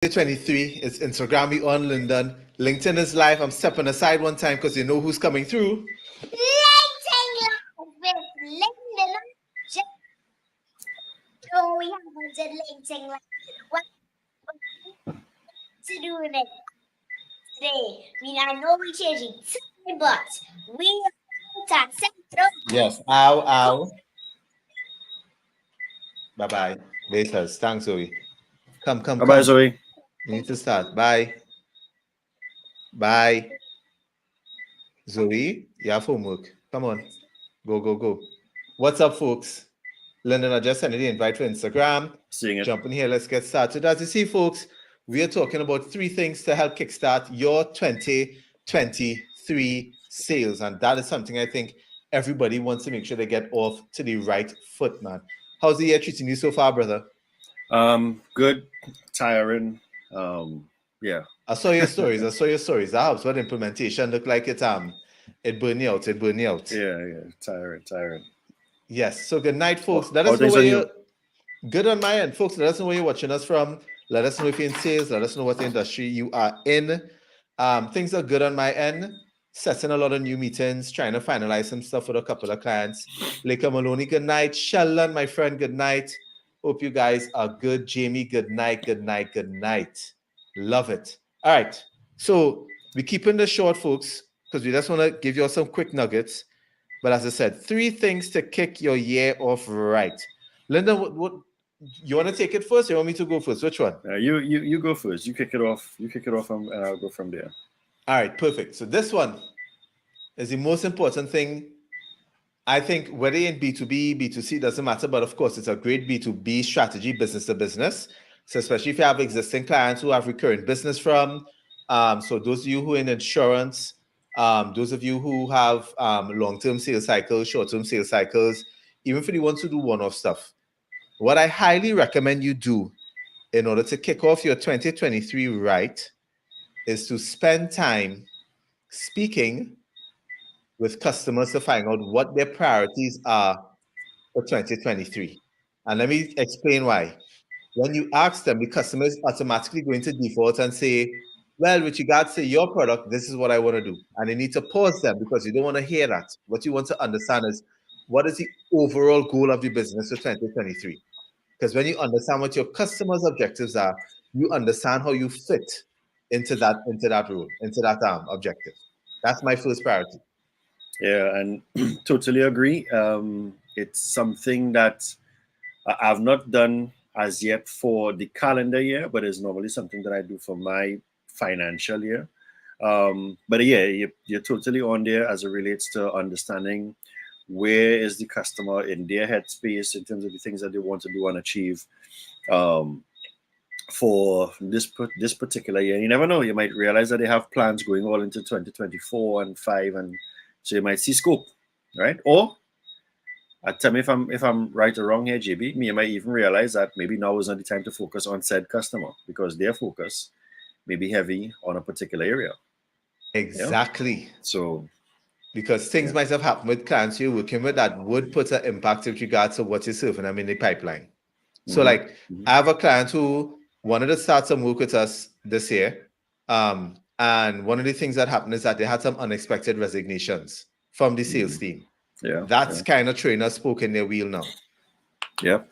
23. It's Instagram me on London. LinkedIn is live. I'm stepping aside one time because you know who's coming through. LinkedIn Live with Lyndon. So we have a LinkedIn Live. What to do with it today? I mean, I know we're changing time, but we are at Central. Yes. Ow, ow. Bye bye. Basis. Thanks, Zoe. Come, come, Bye-bye, come. Zoe. We need to start. Bye. Bye. Zoe, you have homework. Come on. Go, go, go. What's up, folks? Lyndon, I just sent you the invite for Instagram. Seeing it. Jump in here. Let's get started. As you see, folks, we are talking about 3 things to help kickstart your 2023 sales. And that is something I think everybody wants to make sure they get off to the right foot, man. How's the year treating you so far, brother? Good, tiring. Yeah. I saw your stories. That helps. What implementation looked like it burned you out. Yeah. Tiring. Yes. So good night, folks. Let How us know things where on you're good on my end, folks. Let us know where you're watching us from. Let us know if you're in sales. Let us know what industry you are in. Things are good on my end. Setting a lot of new meetings, trying to finalize some stuff with a couple of clients. Laker Maloney, good night. Sheldon, my friend, good night. Hope you guys are good. Jamie, good night. Love it. All right. So we're keeping this short, folks, because we just want to give you all some quick nuggets. But as I said, 3 things to kick your year off right. Linda, what you want to take it first? Or you want me to go first? Which one? You go first. You kick it off. And I'll go from there. All right, perfect. So this one is the most important thing. I think whether in B2B, B2C, doesn't matter. But of course, it's a great B2B strategy, business to business. So especially if you have existing clients who have recurring business from. So those of you who are in insurance, those of you who have long-term sales cycles, short-term sales cycles, even for the ones who do one-off stuff. What I highly recommend you do in order to kick off your 2023 right is to spend time speaking with customers to find out what their priorities are for 2023. And let me explain why. When you ask them, the customer is automatically going to default and say, well, with regards to your product, this is what I want to do. And you need to pause them because you don't want to hear that. What you want to understand is what is the overall goal of your business for 2023? Because when you understand what your customers' objectives are, you understand how you fit into that role, into that objective. That's my first priority. Yeah, and totally agree. It's something that I've not done as yet for the calendar year, but it's normally something that I do for my financial year. But yeah, you're totally on there as it relates to understanding where is the customer in their headspace in terms of the things that they want to do and achieve for this particular year. You never know, you might realize that they have plans going all into 2024 and 5, and so you might see scope, right? Or tell me if I'm right or wrong here, JB. You might even realize that maybe now is not the time to focus on said customer because their focus may be heavy on a particular area. Exactly. Yeah? So because things might have happened with clients you're working with that would put an impact with regards to what you're serving them in the pipeline. So like I have a client who wanted to start some work with us this year. And one of the things that happened is that they had some unexpected resignations from the sales team. Yeah. That's kind of trainer spoke in their wheel now. Yep.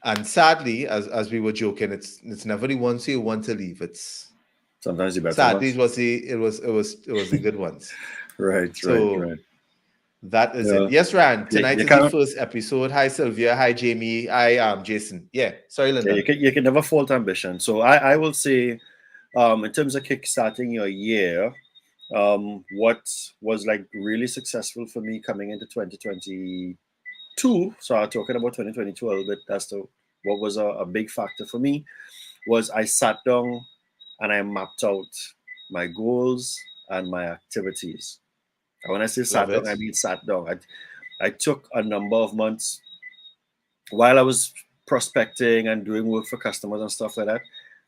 And sadly, as we were joking, it's never the ones you want to leave. It's sometimes the better sadly ones. it was the good ones. Right. That is it. Yes, Rand. Tonight is the first episode. Hi, Sylvia. Hi, Jamie. Hi, Jason. Yeah. Sorry, Linda. Yeah, you can never fault ambition. So I will say, in terms of kickstarting your year, what was like really successful for me coming into 2022. So I'm talking about 2022 a little bit. That's what was a big factor for me was I sat down and I mapped out my goals and my activities. And when I say sat down, I mean sat down. I took a number of months while I was prospecting and doing work for customers and stuff like that.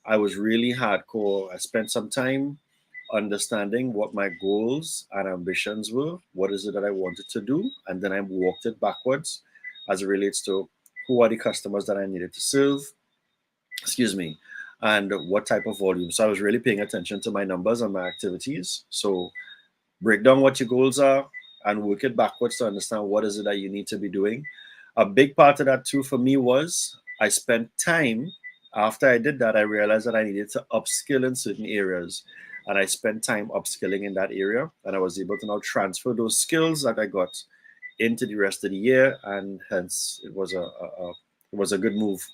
I was really hardcore. I spent some time understanding what my goals and ambitions were. What is it that I wanted to do? And then I walked it backwards as it relates to who are the customers that I needed to serve. Excuse me. and what type of volume. So I was really paying attention to my numbers and my activities. So break down what your goals are and work it backwards to understand what is it that you need to be doing. A big part of that too for me was I spent time after I did that. I realized that I needed to upskill in certain areas, and I spent time upskilling in that area, and I was able to now transfer those skills that I got into the rest of the year, and hence it was a good move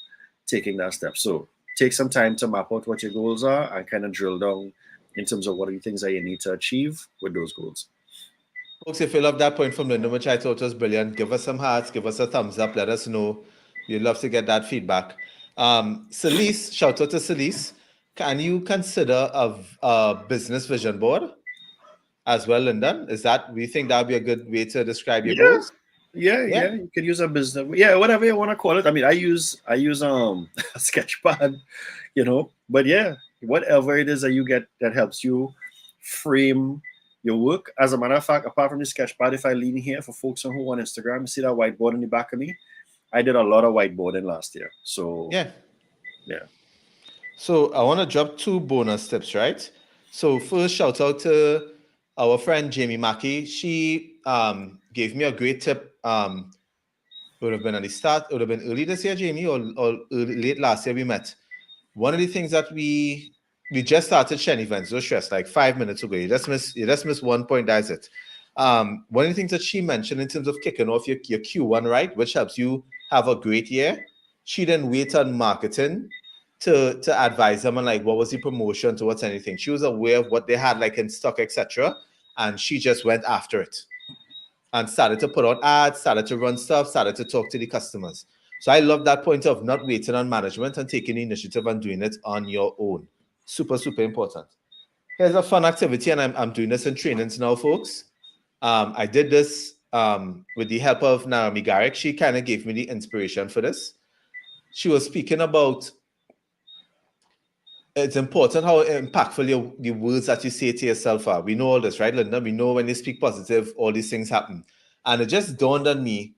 taking that step. So take some time to map out what your goals are and kind of drill down in terms of what are the things that you need to achieve with those goals. Folks, if you love that point from Linda, which I thought was brilliant, give us some hearts, give us a thumbs up, let us know. We'd love to get that feedback. Celise, shout out to Celise. Can you consider a business vision board as well, Linda? We think that would be a good way to describe your goals? Yeah. You can use a business, whatever you want to call it. I mean, I use a Sketchpad, but yeah, whatever it is that you get that helps you frame your work. As a matter of fact, apart from the Sketchpad, if I lean here for folks who on Instagram, you see that whiteboard in the back of me? I did a lot of whiteboarding last year. So yeah. So I want to drop 2 bonus tips, right? So first, shout out to our friend Jamie Mackey. She gave me a great tip. Would have been at the start, it would have been early this year, Jamie, or late last year we met. One of the things that we just started Shen events, no stress, like 5 minutes ago. You just missed one point, that's it. One of the things that she mentioned in terms of kicking off your Q1, right, which helps you have a great year. She didn't wait on marketing to advise them on like what was the promotion towards anything. She was aware of what they had like in stock, etc. And she just went after it and started to put out ads, started to run stuff, started to talk to the customers. So I love that point of not waiting on management and taking the initiative and doing it on your own. Super, super important. Here's a fun activity, and I'm doing this in trainings now, folks. I did this with the help of Naomi Garrick. She kind of gave me the inspiration for this. She was speaking about it's important how impactful the words that you say to yourself are. We know all this, right, Linda? We know when you speak positive, all these things happen. And it just dawned on me,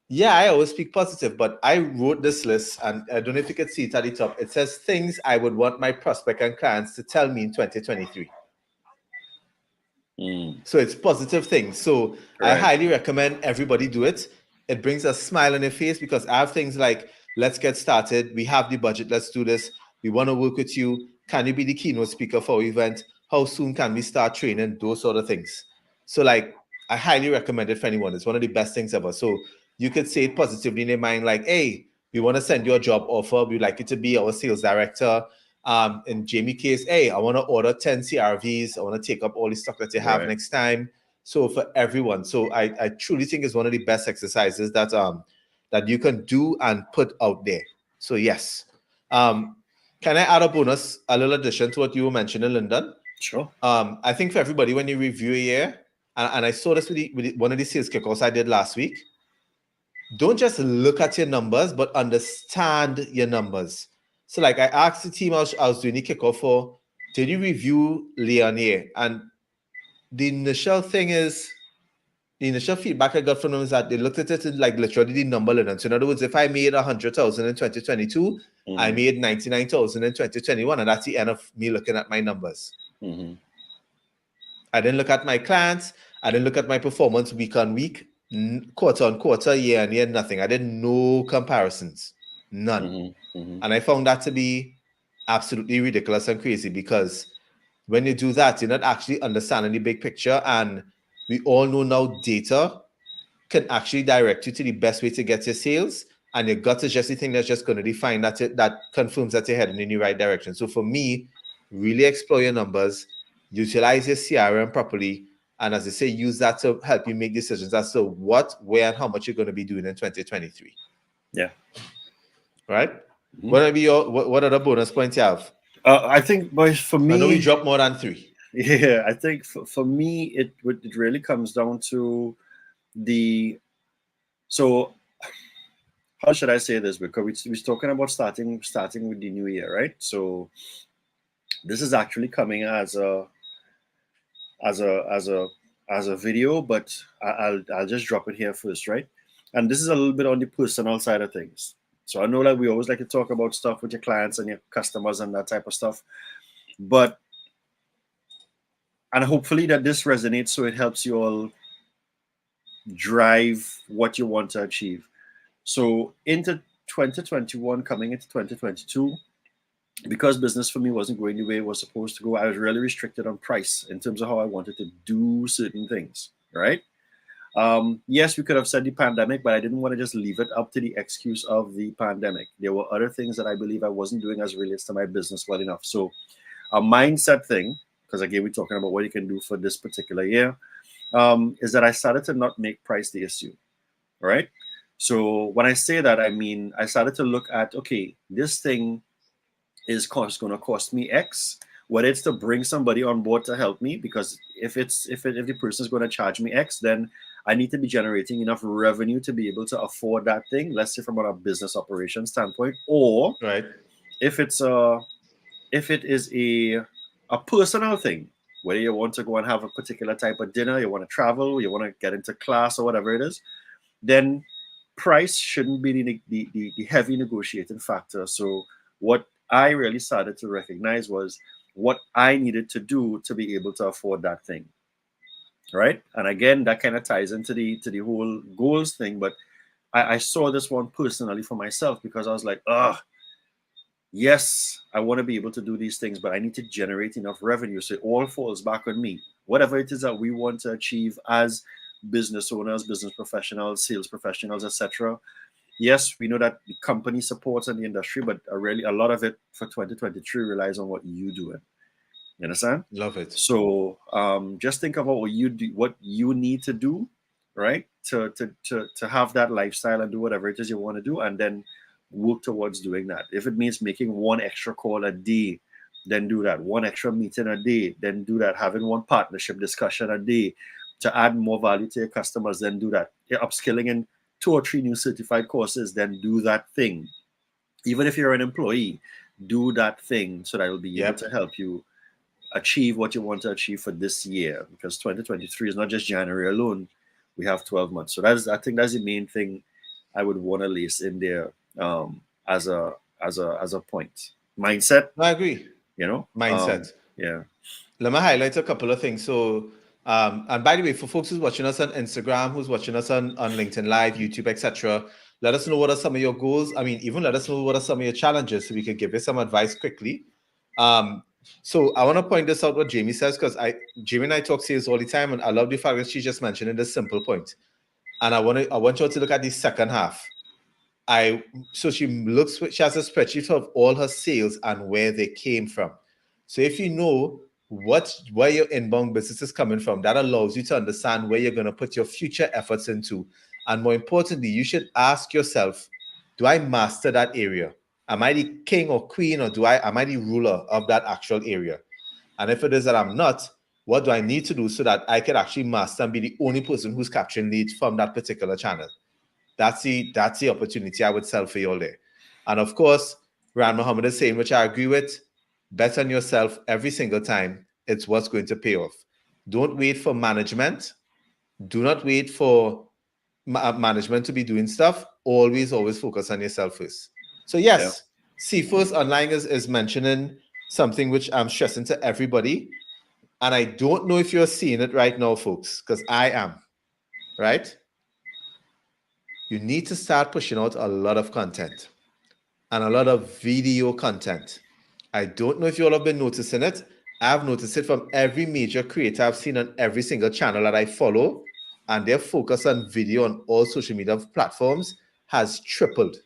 yeah, I always speak positive, but I wrote this list, and I don't know if you can see it at the top. It says things I would want my prospect and clients to tell me in 2023. So it's positive things. So right. I highly recommend everybody do it. It brings a smile on your face because I have things like, let's get started. We have the budget. Let's do this. We want to work with you. Can you be the keynote speaker for our event? How soon can we start training? Those sort of things. So like, I highly recommend it for anyone. It's one of the best things ever. So you could say it positively in your mind, like, hey, we want to send you a job offer. We'd like you to be our sales director. In Jamie's case, hey, I want to order 10 CRVs. I want to take up all the stock that you have next time. So for everyone. So I truly think it's one of the best exercises that that you can do and put out there. So yes. Can I add a bonus, a little addition to what you were mentioning, Lyndon? Sure. I think for everybody, when you review a year, and I saw this with one of the sales kickoffs I did last week, don't just look at your numbers, but understand your numbers. So like I asked the team I was doing the kickoff for, did you review Leonie? And the initial feedback I got from them is that they looked at it in like literally the number Lyndon. So in other words, if I made 100,000 in 2022, I made 99,000 in 2021, and that's the end of me looking at my numbers. I didn't look at my clients. I didn't look at my performance week on week, quarter on quarter, year on year, nothing. I did no comparisons, none. And I found that to be absolutely ridiculous and crazy because when you do that, you're not actually understanding the big picture. And we all know now data can actually direct you to the best way to get your sales. And your gut is just the thing that's just going to define that confirms that you're heading in the right direction. So for me, really explore your numbers, utilize your CRM properly, and as I say, use that to help you make decisions as to what, where, and how much you're going to be doing in 2023. Yeah. Right? What other bonus points you have? I think, for me, I know we dropped more than 3. Yeah, I think for me, it really comes down to so how should I say this? Because we're talking about starting with the new year, right? So this is actually coming as a video, but I'll just drop it here first, right? And this is a little bit on the personal side of things. So I know that we always like to talk about stuff with your clients and your customers and that type of stuff, but and hopefully that this resonates so it helps you all drive what you want to achieve. So into 2021, coming into 2022, because business for me wasn't going the way it was supposed to go, I was really restricted on price in terms of how I wanted to do certain things, right? Yes, we could have said the pandemic, but I didn't want to just leave it up to the excuse of the pandemic. There were other things that I believe I wasn't doing as relates to my business well enough. So a mindset thing, because again, we're talking about what you can do for this particular year, is that I started to not make price the issue, right? So when I say that, I mean, I started to look at, okay, this thing is going to cost me X, whether it's to bring somebody on board to help me, because if the person is going to charge me X, then I need to be generating enough revenue to be able to afford that thing. Let's say from a business operation standpoint, or Right. if it is a personal thing, whether you want to go and have a particular type of dinner, you want to travel, you want to get into class or whatever it is, then price shouldn't be the heavy negotiating factor. So what I really started to recognize was what I needed to do to be able to afford that thing, right? And again, that kind of ties into the whole goals thing. But I saw this one personally for myself, because I was like, yes, I want to be able to do these things, but I need to generate enough revenue. So it all falls back on me. Whatever it is that we want to achieve as business owners, business professionals, sales professionals, etc. Yes, we know that the company supports in the industry, but really a lot of it for 2023 relies on what you do. You understand? Love it. So just think about what you do, what you need to do, right, to have that lifestyle and do whatever it is you want to do, and then work towards doing that. If it means making one extra call a day, then do that. One extra meeting a day, then do that. Having one partnership discussion a day to add more value to your customers, then do that. You're upskilling in 2 or 3 new certified courses, then do that thing. Even if you're an employee, do that thing so that it'll be able to help you achieve what you want to achieve for this year, because 2023 is not just January alone. We have 12 months. So I think that's the main thing I would want to list in there as a point. Mindset. I agree. Mindset. Yeah. Let me highlight a couple of things. So, and by the way, for folks who's watching us on Instagram, who's watching us on LinkedIn Live, YouTube, etc., let us know what are some of your goals. I mean, even let us know what are some of your challenges so we can give you some advice quickly. So I want to point this out what Jamie says, because Jamie and I talk sales all the time, and I love the fact that she just mentioned this simple point. And I want you to look at the second half. So she has a spreadsheet of all her sales and where they came from. So if you know where your inbound business is coming from, that allows you to understand where you're going to put your future efforts into. And more importantly, you should ask yourself, do I master that area? Am I the king or queen, or am I the ruler of that actual area? And if it is that I'm not, what do I need to do so that I can actually master and be the only person who's capturing leads from that particular channel? That's the opportunity I would sell for you all there. And of course, Rand Muhammad is saying, which I agree with, bet on yourself every single time. It's what's going to pay off. Don't wait for management. Do not wait for management to be doing stuff. Always focus on yourself first. So yes, C-First Online is mentioning something which I'm stressing to everybody. And I don't know if you're seeing it right now, folks, because I am, right? You need to start pushing out a lot of content and a lot of video content. I don't know if you all have been noticing it. I've noticed it from every major creator I've seen on every single channel that I follow, and their focus on video on all social media platforms has tripled.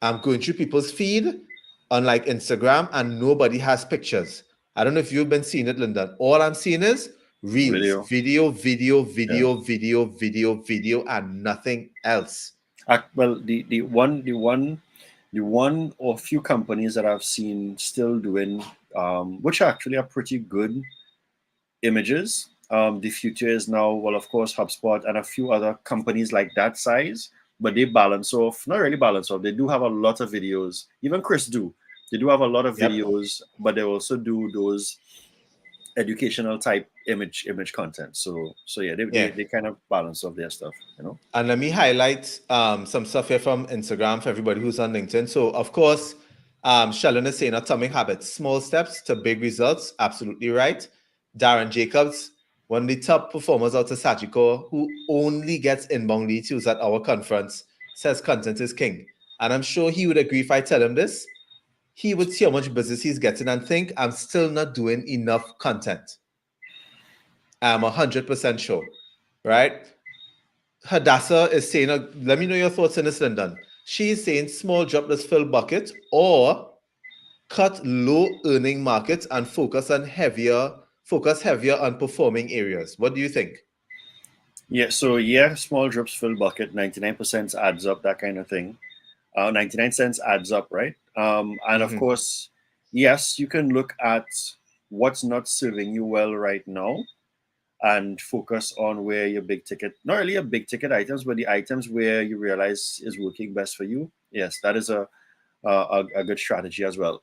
I'm going through people's feed on like Instagram, and nobody has pictures. I don't know if you've been seeing it, Lyndon. All I'm seeing is reels, video, and nothing else. Well, the one or few companies that I've seen still doing, which actually are pretty good images. The future is now, well, of course, HubSpot and a few other companies like that size, but they balance off, not really balance off. They do have a lot of videos. Even Chris do. They do have a lot of videos, but they also do those educational type image content. So yeah, they kind of balance off their stuff, you know. And let me highlight some stuff here from Instagram for everybody who's on LinkedIn. So, of course, Shalon is saying Atomic Habits, small steps to big results. Absolutely right. Darren Jacobs, one of the top performers out of Sagicor, who only gets inbound leads used at our conference, says content is king. And I'm sure he would agree if I tell him this. He would see how much business he's getting and think, I'm still not doing enough content. I'm 100% sure, right? Hadassah is saying, let me know your thoughts on this, Lyndon. She's saying small jobless fill bucket or cut low earning markets and focus heavier on performing areas. What do you think? Yeah, so yeah, small drops fill bucket, 99% adds up, that kind of thing. 99 cents adds up, right? And of course, yes, you can look at what's not serving you well right now and focus on where your big ticket, not really a big ticket items, but the items where you realize is working best for you. Yes, that is a good strategy as well.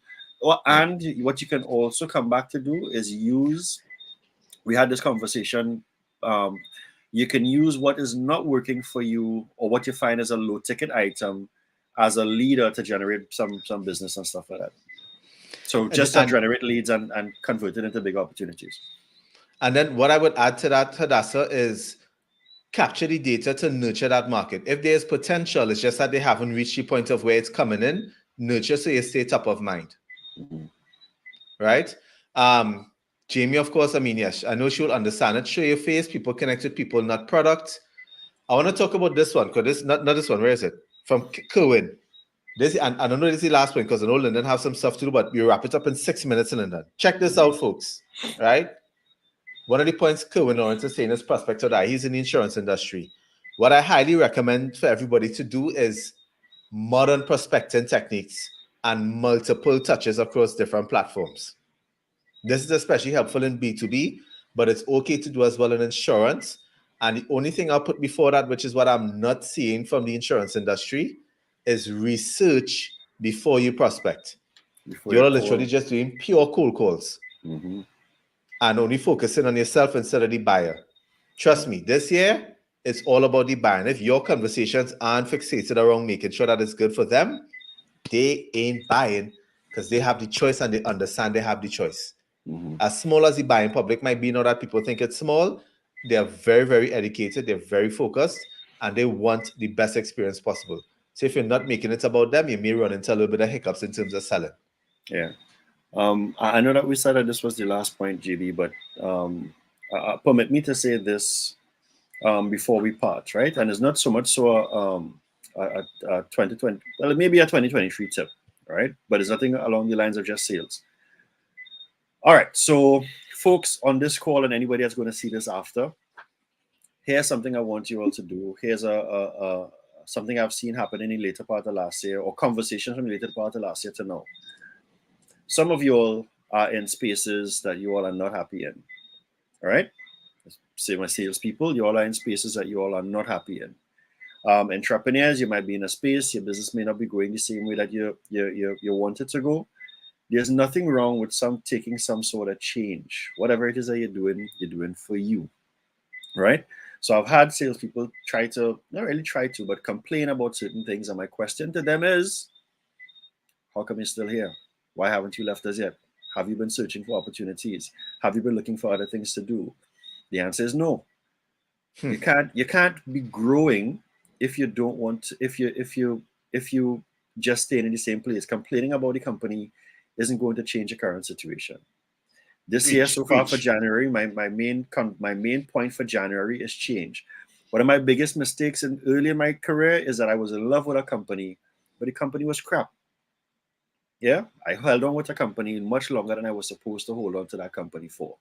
And what you can also come back to do is use, we had this conversation, you can use what is not working for you or what you find as a low ticket item as a leader to generate some business and stuff like that. So just to generate leads and convert it into big opportunities. And then what I would add to that, Hadassah, is capture the data to nurture that market. If there's potential, it's just that they haven't reached the point of where it's coming in, nurture so you stay top of mind. Right? Jamie, of course, I mean, yes, I know she will understand it. Show your face, people connect with people, not product. I want to talk about this one, because this not this one, where is it? From Kerwin. This, and I don't know this is the last one, because I know Lyndon have some stuff to do, but we wrap it up in 6 minutes, Lyndon. Check this out, folks. Right? One of the points Kerwin Lawrence is saying is prospector that he's in the insurance industry. What I highly recommend for everybody to do is modern prospecting techniques and multiple touches across different platforms. This is especially helpful in B2B, but it's okay to do as well in insurance. And the only thing I'll put before that, which is what I'm not seeing from the insurance industry, is research before you prospect. You're literally just doing pure cold calls. And only focusing on yourself instead of the buyer. Trust me, this year, it's all about the buyer. And if your conversations aren't fixated around making sure that it's good for them, they ain't buying because they have the choice and they understand they have the choice. As small as the buying public might be, now that people think it's small, they're very, very educated, they're very focused, and they want the best experience possible. So if you're not making it about them, you may run into a little bit of hiccups in terms of selling. Yeah. I know that we said that this was the last point, GB, but permit me to say this before we part, right? And it's not so much so a 2020, well, maybe a 2023 tip, right? But it's nothing along the lines of just sales. All right, so folks on this call and anybody that's going to see this after, here's something I want you all to do. Here's something I've seen happen in the later part of last year, or conversations from the later part of last year to now. Some of you all are in spaces that you all are not happy in. All right? Say my salespeople, you all are in spaces that you all are not happy in. Entrepreneurs, you might be in a space, your business may not be going the same way that you want it to go. There's nothing wrong with taking some sort of change. Whatever it is that you're doing for you. Right? So I've had salespeople not really try to, but complain about certain things. And my question to them is, how come you're still here? Why haven't you left us yet? Have you been searching for opportunities? Have you been looking for other things to do? The answer is no. You can't be growing if you don't want to, if you just stay in the same place. Complaining about the company isn't going to change the current situation. This year so far for January, my main point for January is change. One of my biggest mistakes early in my career is that I was in love with a company, but the company was crap. Yeah, I held on with a company much longer than I was supposed to hold on to that company for.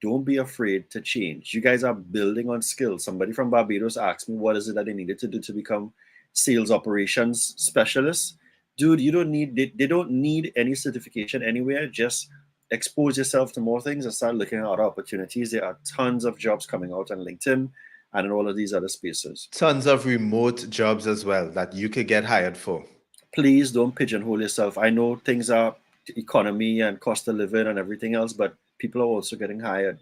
Don't be afraid to change. You guys are building on skills. Somebody from Barbados asked me what is it that they needed to do to become sales operations specialists. Dude, they don't need any certification anywhere. Just expose yourself to more things and start looking at other opportunities. There are tons of jobs coming out on LinkedIn and in all of these other spaces. Tons of remote jobs as well that you could get hired for. Please don't pigeonhole yourself. I know things are economy and cost of living and everything else, but people are also getting hired.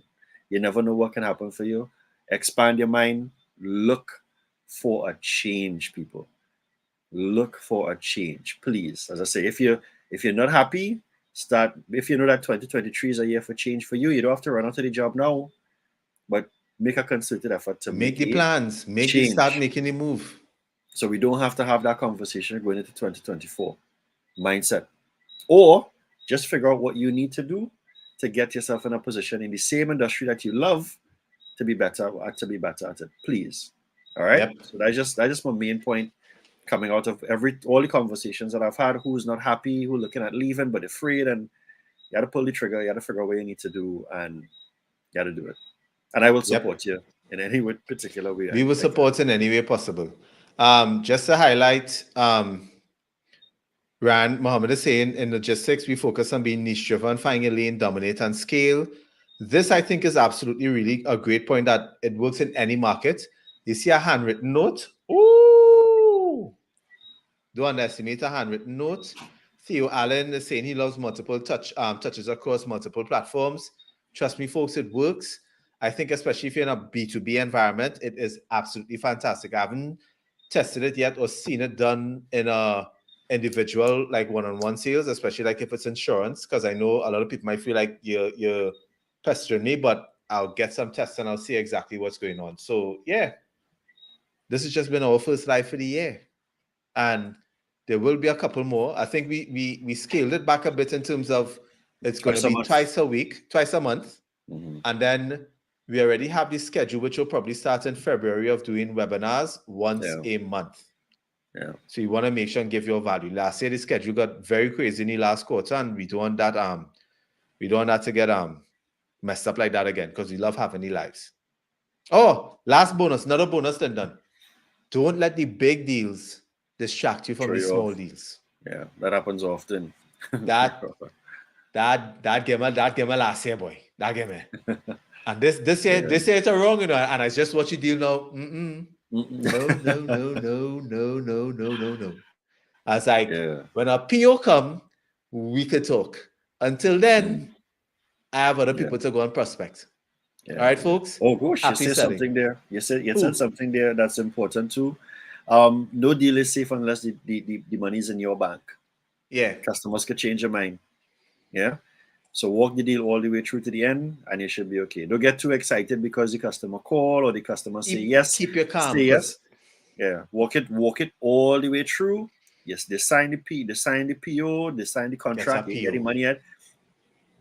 You never know what can happen for you. Expand your mind. Look for a change, people. Look for a change, please. As I say, if you're not happy, start. If you know that 2023 is a year for change for you, you don't have to run out of the job now, but make a concerted effort to Make the a plans. Start change. making the move. So we don't have to have that conversation going into 2024 mindset, or just figure out what you need to do to get yourself in a position in the same industry that you love to be better at it. Please, all right. Yep. So that's just my main point coming out of all the conversations that I've had. Who's not happy, who looking at leaving but afraid, and you got to pull the trigger. You got to figure out what you need to do, and you got to do it. And I will support you in any particular way. We will support in any way possible. Just to highlight, Rand Mohammed is saying in logistics, we focus on being niche driven, finding a lane, dominate, and scale. This, I think, is absolutely really a great point that it works in any market. You see a handwritten note? Ooh! Don't underestimate a handwritten note. Theo Allen is saying he loves multiple touches across multiple platforms. Trust me, folks, it works. I think especially if you're in a B2B environment, it is absolutely fantastic. I haven't tested it yet or seen it done in a individual, like one-on-one sales, especially like if it's insurance, because I know a lot of people might feel like you're pestering me, but I'll get some tests and I'll see exactly what's going on. So yeah, this has just been our first live for the year. And there will be a couple more. I think we scaled it back a bit in terms of it's going to be twice a week, twice a month. Mm-hmm. And then we already have the schedule, which will probably start in February, of doing webinars once a month. Yeah. So you want to make sure and give your value. Last year the schedule got very crazy in the last quarter, and we don't want that to get messed up like that again, because we love having the lives. Oh, last bonus, another bonus then done. Don't let the big deals distract you from the small deals. Yeah, that happens often. That game last year, boy. That game. And this year it's a wrong, and I just watch you deal now. No. I was like, when a PO come, we could talk. Until then, I have other people to go and prospect. All right, folks. Oh gosh, you said something there. You said something there that's important too. No deal is safe unless the money's in your bank. Yeah. Customers could change your mind. Yeah. So walk the deal all the way through to the end, and you should be okay. Don't get too excited because the customer call or the customer say yes. Keep your calm. Say yes. Yeah. Walk it all the way through. Yes, they sign the PO, they sign the contract, they get the money yet.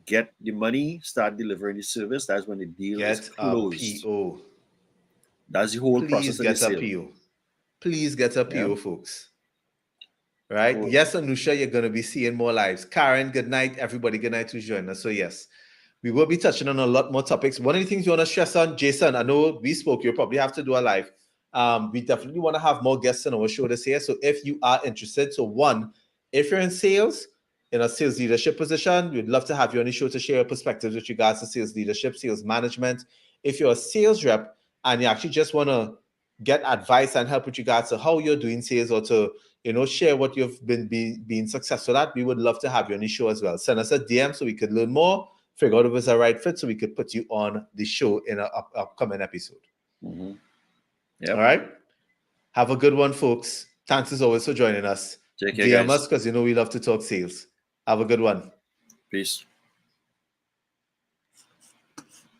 Get the money, start delivering the service. That's when the deal is closed. Get a PO. That's the whole process of the sale. Please get a PO, folks. Right? Cool. Yes, Anusha, you're going to be seeing more lives. Karen, good night. Everybody, good night who's joining us. So yes, we will be touching on a lot more topics. One of the things you want to stress on, Jason, I know we spoke, you'll probably have to do a live. We definitely want to have more guests on our show this year. So if you are interested, so one, if you're in sales, in a sales leadership position, we'd love to have you on the show to share your perspectives with regards to sales leadership, sales management. If you're a sales rep and you actually just want to get advice and help with regards to how you're doing sales, or to share what you've been being successful at, we would love to have you on the show as well. Send us a DM so we could learn more, figure out if it's a right fit, so we could put you on the show in an upcoming episode. Mm-hmm. All right. Have a good one, folks. Thanks as always for joining us. Take care, DM us because we love to talk sales. Have a good one. Peace.